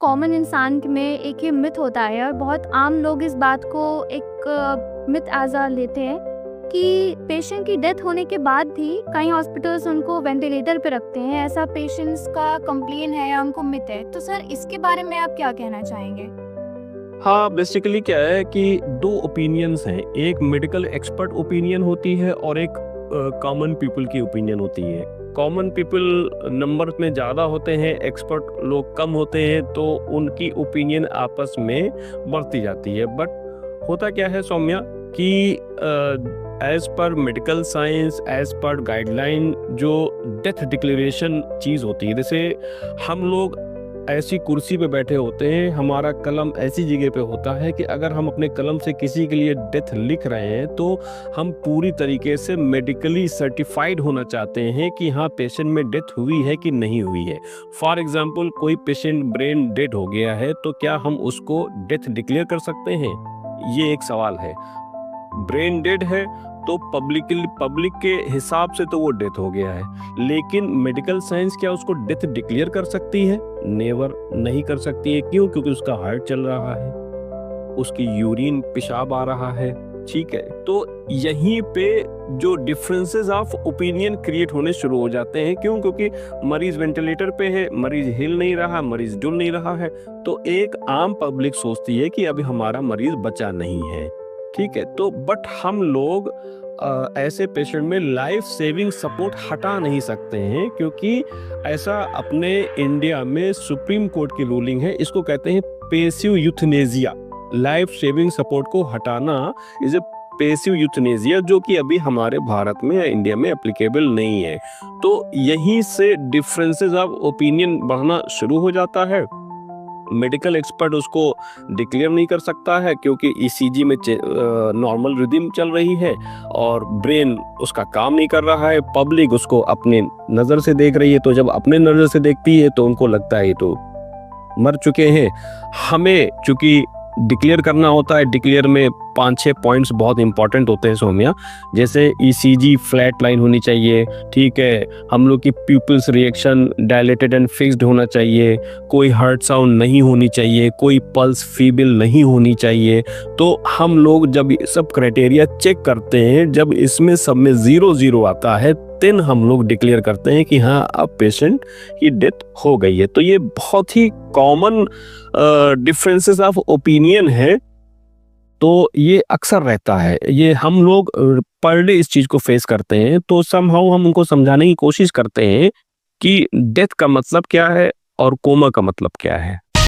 Common इंसान में एक ये मिथ होता है और बहुत आम लोग इस बात को एक मिथ एज़ लेते हैं कि पेशेंट की डेथ होने के बाद भी कई हॉस्पिटल्स उनको वेंटिलेटर पे रखते हैं। ऐसा पेशेंट्स का कंप्लेन है या उनको मिथ है। तो सर इसके बारे में आप क्या कहना चाहेंगे? हाँ, बेसिकली क्या है कि 2 ओपिनियंस हैं। एक मेडिकल एक्सपर्ट ओपिनियन होती है और एक कॉमन पीपल की ओपिनियन होती है। कॉमन पीपल नंबर में ज़्यादा होते हैं, एक्सपर्ट लोग कम होते हैं, तो उनकी ओपिनियन आपस में बढ़ती जाती है। बट होता क्या है सौम्या कि as per medical science, as per guideline, जो डेथ डिक्लेरेशन चीज़ होती है, जैसे हम लोग ऐसी कुर्सी पे बैठे होते हैं, हमारा कलम ऐसी जगह पे होता है कि अगर हम अपने कलम से किसी के लिए डेथ लिख रहे हैं तो हम पूरी तरीके से मेडिकली सर्टिफाइड होना चाहते हैं कि हाँ, पेशेंट में डेथ हुई है कि नहीं हुई है। फॉर एग्जांपल, कोई पेशेंट ब्रेन डेड हो गया है तो क्या हम उसको डेथ डिक्लेयर कर सकते हैं? ये एक सवाल है। ब्रेन डेड है तो पब्लिक के हिसाब से तो वो डेथ हो गया है, लेकिन मेडिकल साइंस क्या उसको डेथ डिक्लेयर कर सकती है? नेवर, नहीं कर सकती है। क्यों? क्योंकि उसका हार्ट चल रहा है, उसकी यूरिन पेशाब आ रहा है। ठीक है, तो यहीं पे जो डिफरेंसेस ऑफ ओपिनियन क्रिएट होने शुरू हो जाते हैं। क्यों? क्योंकि मरीज वेंटिलेटर पे है, मरीज हिल नहीं रहा, मरीज डुल नहीं रहा है, तो एक आम पब्लिक सोचती है कि अभी हमारा मरीज बचा नहीं है। ठीक है, तो बट हम लोग ऐसे पेशेंट में लाइफ सेविंग सपोर्ट हटा नहीं सकते हैं, क्योंकि ऐसा अपने इंडिया में सुप्रीम कोर्ट की रूलिंग है। इसको कहते हैं passive euthanasia. Life saving support को हटाना इज ए पैसिव यूथनेसिया, जो कि अभी हमारे भारत में या इंडिया में एप्लीकेबल नहीं है। तो यहीं से डिफरेंसेस ऑफ ओपिनियन बढ़ना शुरू हो जाता है। मेडिकल एक्सपर्ट उसको डिक्लेयर नहीं कर सकता है क्योंकि ईसीजी में नॉर्मल रिदम चल रही है और ब्रेन उसका काम नहीं कर रहा है। पब्लिक उसको अपने नज़र से देख रही है, तो जब अपने नज़र से देखती है तो उनको लगता है ये तो मर चुके हैं। हमें चूंकि डिक्लेयर करना होता है, डिक्लेयर में 5-6 पॉइंट्स बहुत इंपॉर्टेंट होते हैं सौम्या। जैसे ईसीजी फ्लैट लाइन होनी चाहिए, ठीक है, हम लोग की pupils reaction dilated and fixed होना चाहिए, कोई हार्ट साउंड नहीं होनी चाहिए, कोई पल्स फीबल नहीं होनी चाहिए। तो हम लोग जब ये सब क्राइटेरिया चेक करते हैं, जब इसमें सब में 0-0 आता है, देन हम लोग डिक्लेयर करते हैं कि हाँ, अब पेशेंट की डेथ हो गई है। तो ये बहुत ही कॉमन डिफरेंसेस ऑफ ओपिनियन है। तो ये अक्सर रहता है, ये हम लोग पर डे इस चीज को फेस करते हैं। तो समहाउ हम उनको समझाने की कोशिश करते हैं कि डेथ का मतलब क्या है और कोमा का मतलब क्या है।